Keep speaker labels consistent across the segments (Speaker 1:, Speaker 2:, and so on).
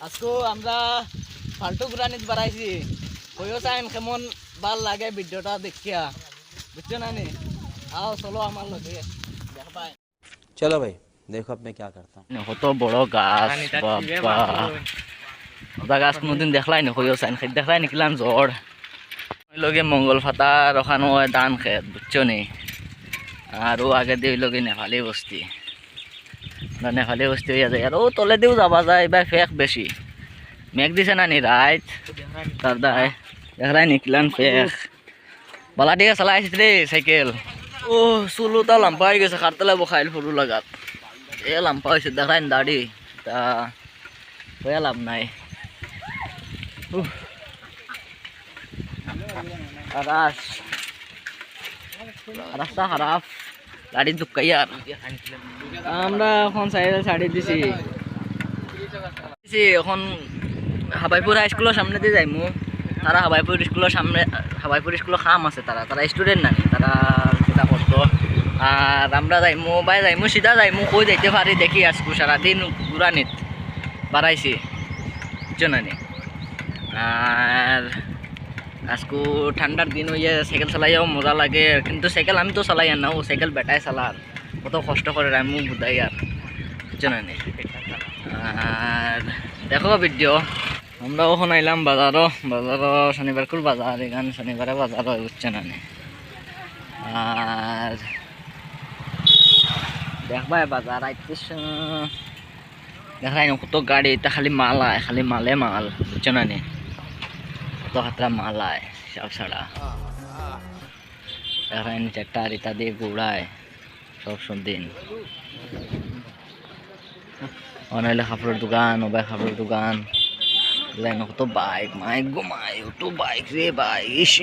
Speaker 1: আজকে আমরা ফালতু ঘুরানিত বাড়াইছি কইও চাইন কেমন ভাল লাগে ভিডিওটা দেখিয়া বুঝছো না নি আও চলো আমার লগে দেখবাই
Speaker 2: चलो भाई देखो अब मैं क्या करता हूँ।
Speaker 1: কত বড় গাছ বাবা ওটা গাছ কোনোদিন দেখলাই নি কইও চাইন খেত দেখলাই নি কিলান জ্বর ওই লগে মঙ্গল ফাতা রখানো হয় ধান খেত বুঝছো নি আর ও আগে দিয়ে লগে নেপালি বস্তি নেপালি বস্তি হইয়া যায় আর ও তলে দিও যাবা যায় এবার ফেক বেশি মেঘ দিছে না নি রাইত তার দায় দেখলাই নিকলান ফেক বালা দিয়ে চালাই আসিস রে সাইকেল ও চুলো তা লাম্পা হয়ে গেছে খারতলা বখাইল সরু লাগাত এ লাম্পা হয়েছে দেখাই দাড়ি তা হয়ে লাভ নাই রাস্তা খারাপ গাড়ি দুঃখাই আর আমরা এখন সাইডে ছাড়ি দিছি এখন হাবাইপুর হাই স্কুলের সামনে দিয়ে যাইমু তারা হাবাইপুর স্কুলের সামনে হাবাইপুর স্কুলের খাম আছে তারা স্টুডেন্ট নানি তারা কিতা করতো আর আমরা যাইমু বাই যাইমু সিধা যাইমু কই যাইতে পারি দেখি আজকু সারাদিন ঘুরানিত বাড়াইছি বুঝছো নানি আর আজকু ঠান্ডার দিন হইয়া সাইকেল চালাইয়াও মজা লাগে কিন্তু সাইকেল আমি তো চালাই না ও সাইকেল বেটাই চালার কত কষ্ট করে আমি বুঝাই আর বুঝছো নানি আর দেখো ভিডিও আমরা ওখানে আইলাম বাজারও শনিবার কুল বাজার এখানে শনিবারে বাজার হয় বুঝছে না আর দেখবাই বাজার আইতেছ দেখাই না কত গাড়ি এটা খালি মাল আয় খালি মালে মাল বুঝছো না কত খাতরা মাল আয় সব ছাড়া দেখাই না ট্রাক্টর ইটা দিয়ে ঘুরায় সব দিন অনাইলে কাপড়ের দোকান ওবাই কাপড়ের দোকান লাইন কত বাইক মাইক গো মাই তো বাইক রে ভাই ইস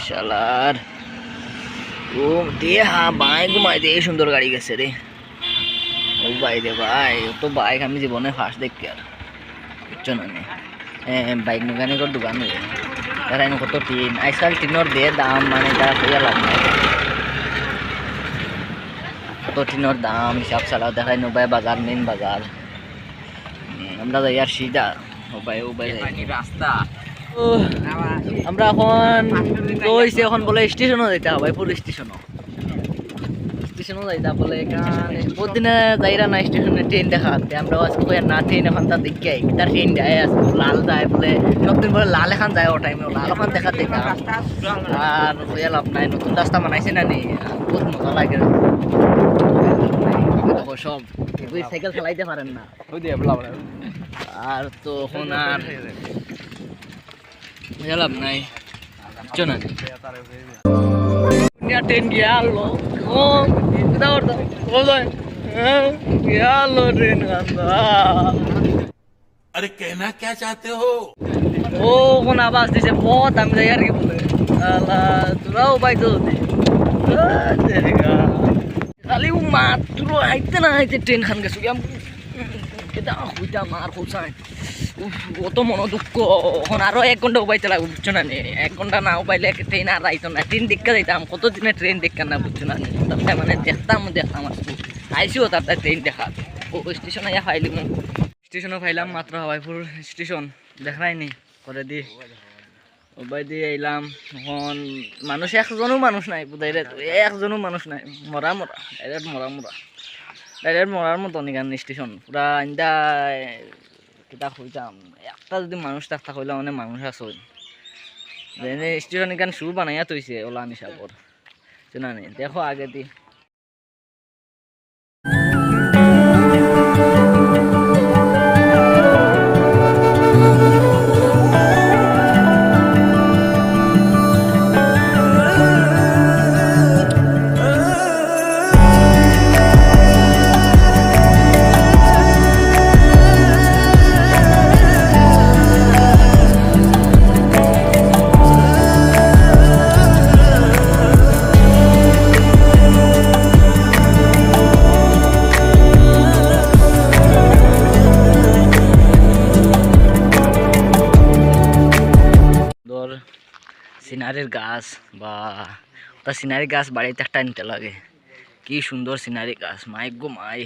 Speaker 1: শালার ও দে হা বাইক গো মাই দে সুন্দর গাড়ি গেছে রে ও ভাই রে ভাই তো বাইক আমি জীবনে ফার্স্ট দেখি আর বুঝছো না বাইক মেকানিকের দোকান রে তারা কত টিন আজকাল টিনের দে দাম মানে তারা কইয়া লাভ নাই কত টিনের দাম হিসাব ছাড়াও দেখাই ভাই বাজার মেন বাজার আমরা যাই আর সিধা রাস্তা আমরা এখন রয়েছে এখন বলে স্টেশনও যাইতে হবে পুরো স্টেশনও যাইতা বলে এখানে প্রতিদিনে যাইরা না স্টেশনে ট্রেন দেখাতে আমরা আজকে না ট্রেন এখন তার দেখি তার ট্রেন যায় আজকে লাল যায় বলে সবদিন বলে লাল এখন যায় ও টাইমে লাল এখন দেখা দেখি আর হইয়া লাভ নাই নতুন রাস্তা বানাইছে না নি বহুত মজা লাগে সব সাইকেল চালাইতে পারেন না আর তো এখন আর লাভ নাই বুঝছো না ট্রেন গিয়াল ট্রেন
Speaker 3: अरे कहना क्या चाहते हो
Speaker 1: ও কোন আওয়াজ দিছে পথ আমি যাই আর কি বলে তোরাও পাইতো খালি মাত্র আইতে না আইতে ট্রেন খান গেছো কেটা হইতা মার কোথায় কত মনো দুঃখ এখন আরো 1 ঘন্টা উপাইতে লাগবে বুঝছো না 1 ঘন্টা না উপাইলে ট্রেন আর আইতো না ট্রেন দেখা যাইতাম কত দিনে ট্রেন দেখা না বুঝছো না তার মানে দেখতাম আইসিও তার ট্রেন দেখা ও স্টেশনে ফাইলাম স্টেশনে ফাইলাম মাত্র হাওয়াইপুর স্টেশন দেখাই নি করে দি ওবাই দিয়ে আইলাম এখন মানুষ একজনও মানুষ নাই বুঝাই রে একজনও মানুষ নাই মরা ডাইরেক্ট মরার মতো নিগান স্টেশন পুরা আইন্দা কিতা কইতাম একটা যদি মানুষ থাকতা কইলা মানে মানুষ আছে স্টেশন এখান শু বানাইয়া তৈছে ওলা নিশাপর চেনা নেই দেখো আগে দি সিনারির গাছ বা ওটা সিনারি গাছ বাড়িতে একটা নিতে লাগে কি সুন্দর সিনারি গাছ মাই গো মাই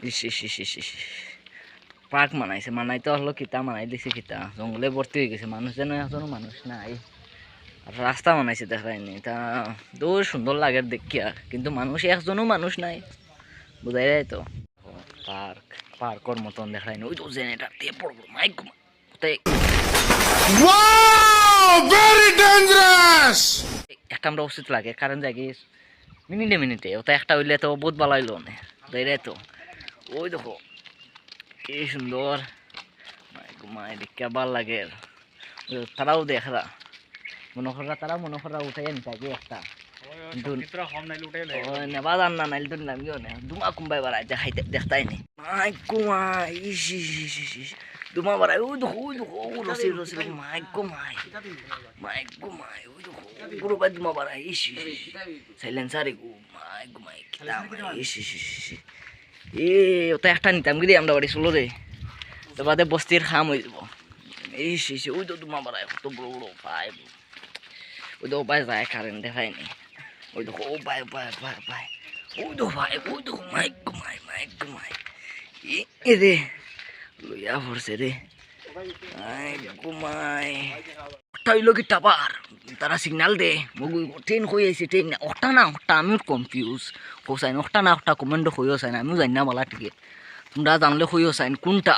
Speaker 1: ইস ইস ইস ইস ইস পার্ক মানাইছে, মানাইতে হলো কিতা মানাই দিছে কিতা, জঙ্গলে ভর্তি হয়ে গেছে, মানুষ যেন এখনো মানুষ নাই। আর রাস্তা বানাইছে দেখায়নি, তা দূর সুন্দর লাগে দেখিয়া, কিন্তু মানুষ একজনও মানুষ নাই, বুঝাই যায় তো। পার্ক পার্কর মতন দেখায়নি, ওই তো জেনারেটার দিয়ে পড়বো মাইক কোথায়
Speaker 3: वेरी डेंजरस
Speaker 1: একটা আমরা উচিত লাগে, কারণ জায়গি মিনিটে মিনিটে ওটা একটা হইলে তো বহুত ভালো হইলো না, বুঝাই তো। ওই দেখো কি সুন্দর, মাই দেখিয়া ভাল লাগে। তারাও দেখরা মনে করা, তারা মনে করা উঠাই নিতাকে একটা, কিন্তু নেবা জান না, নাইলে তো নামিও না, দুমা কুম্বাই বাড়াই দেখাইতে দেখতাই নি। মাই কুমাই দুমা বাড়াই, ওই দেখো রসি রসি মাই কুমাই, মাই কুমাই, ওই দেখো গুরু বাই দুমা বাড়াই, সাইলেন্সারে গো মাই কুমাই কিতা এ ওটা একটা নিতাম গিয়ে আমরা বাড়ি চলো রে, তো বাদে বস্তির খাম হয়ে যাব। ওই তো দুমা বাড়াই কত বড় বড় পাই, ওই তো পায় যায় কারেন্ট দেখায়নি, ওই দেখো ও পায় পায় পায় পায়, ওই তো ভাই ওই দেখো মাইক ঘুমাই এ রে লইয়া পড়ছে রে মাইক ঘুমাই। ওটা হইল কি টাবার, তারা সিগনাল দে মগু ট্রেন হয়ে আছে, ট্রেন ওটা না ওটা, আমিও কনফিউজ হোসাইন, ওটা না ওটা কমেন্ট হয়ে সাইন, আমিও জানি না বলা টিকে, তোমরা জানলে হয়ে সাইন কোনটা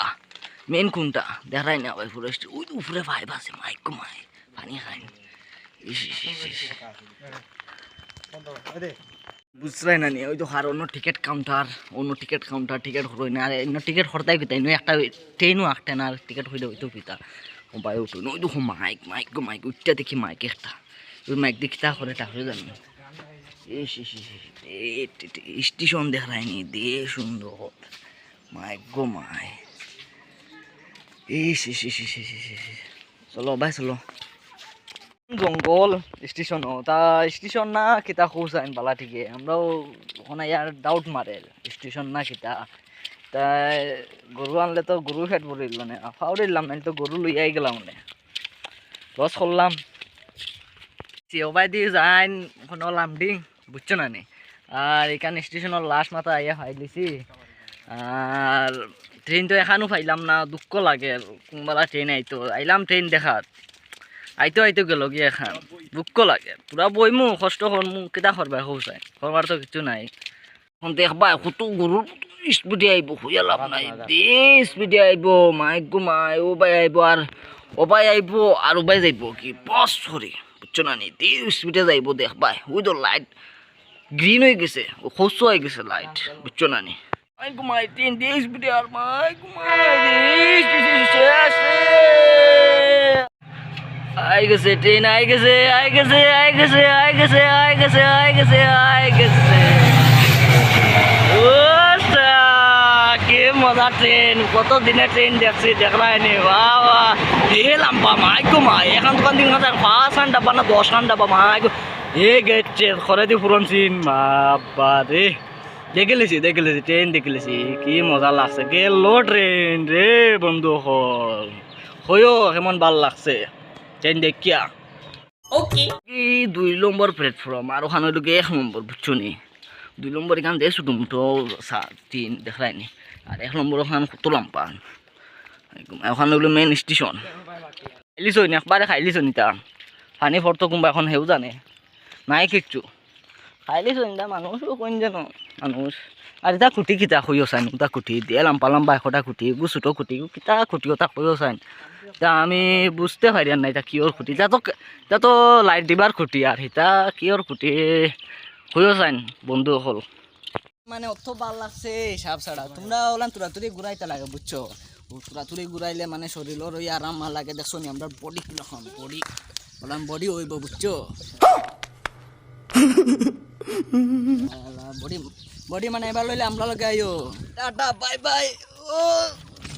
Speaker 1: মেন কোনটা দেখাই না ভাই। ফরেস্ট ওই উপরে ভাই বাসে মাইক ঘুমাই পানি খাই, বুঝলাই না নি, ওই তো আর অন্য টিকিট কাউন্টার টিকিট হরই না, আর অন্য টিকিট হরতাই পিতা একটা ট্রেনও আঁকতে না, আর টিকিট হইলে হইতো পিতা বাই উঠো। ওই দেখো মাইক উঠটা দেখি মাইক একটা, ওই মাইক দেখি তা করে তাহলে জানি স্টেশন দেখায়নি দে সুন্দর মাইক মাই চলো ভাই চলো। জঙ্গল স্টেশন, তা স্টেশন না কিতা খুঁজাইন বালা ঠিকে, আমরাও ওখানে ইয়ার ডাউট মারে স্টেশন না কিতা, তাই গরু আনলে তো গরু ফেট পড়িল মানে ফাউরিলাম, নাহলে তো গরু লইয়াই গেলাম মানে লস করলাম। ওবাই দিয়ে যাইন ওখানে লামডিং বুঝছো না নি, আর এখানে স্টেশনের লাস্ট মাথা আইয়া ফাই দিছি, আর ট্রেন তো এখানেও পাইলাম না, দুঃখ লাগে কোনবেলা ট্রেন আইতো, আইলাম ট্রেন দেখাত আইতো গেল গিয়ে এখন দুঃখ লাগে, পুরা বইমু কষ্ট করমু কিতা করবা খোঁজাই করবার তো কিছু নাই। এখন দেখবা কত গরুর স্পিডে আইব, হইয়া লাভ নাই দে স্পিডে আইব মাইক ঘুমাই, ও বাই আইব আর ও বাই আইব আর ও বাই যাইব কি বস সরি বুঝছো না নি, দে স্পিডে যাইব দেখবা, ওই তো লাইট গ্রিন হয়ে গেছে, ও খোঁজ হয়ে গেছে লাইট বুঝছো না নি, মাইক ঘুমাই ট্রেন দে স্পিডে আর মাইক ঘুমাই আই গেছে ট্রেন আই গেছে কে মজা ট্রেন, কত দিনে ট্রেন দেখছি দেখলাই নি বাবা এ লাম্বা মাইকো মাই, এখন দোকান 5 ঘন্টা বা না 10 ঘন্টা বা মাইকো এ গেছে খরে দি পুরন সিন বাবা রে, দেখেলেছি ট্রেন দেখেলেছি কি মজা লাগছে, গেল ট্রেন রে বন্ধু হল হইও কেমন ভাল লাগছে ট্রেন দেখিয়া। ওকে 2 নম্বর প্ল্যাটফর্ম আর ওখানে ঢুকে 1 নম্বর বুঝছো নি, 2 নম্বর এখান দিয়ে ছোটো মুটো 3 দেখায় নি, আর 1 নম্বর ওখানে কত লাম্পা, ওখানে হলো মেন স্টেশন। খাইলিছ নি একবারে খাইলিছ নি, তা পানি ফটো কোনবা এখন হেউ জানে নাই কিচ্ছু খাইলিছ নি, তা মানুষও কইন যেন মানুষ, আর এটা খুঁটি কিতা খুঁজো চাইন, তা খুঁটি দিয়ে লাম্পা 1টা খুঁটি ছোটো খুঁটি কিতা খুঁটিও তা খুঁজো চাইন, তা আমি বুঝতে পারি আর নাই তা কিওর খুঁটি, তা তো লাইট দিবার খুঁটি, আর হিতা কিওর খুঁটি হইও চাইন বন্ধু হল মানে অত ভাল লাগছে হিসাব ছাড়া। তোমরা ওলান তুরাতুরি ঘুরাইতে লাগে বুঝছো, তুরাতুরি ঘুরাইলে মানে শরীরের ওই আরাম লাগে, দেখছো নি আমরা বডি কিরকম বডি হইব বুঝছো, বডি মানে এবার লইলে আমরা লগে আইও টাটা বাই বাই। ও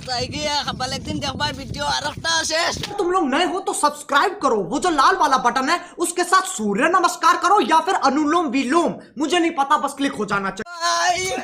Speaker 1: যাই গিয়া খাবাল একদিন দেখবা ভিডিও আর একটা শেষ।
Speaker 4: तुम लोग नए हो तो सब्सक्राइब करो, वो जो लाल वाला बटन है उसके साथ सूर्य नमस्कार करो या फिर अनुलोम विलोम, मुझे नहीं पता, बस क्लिक हो जाना चाहिए।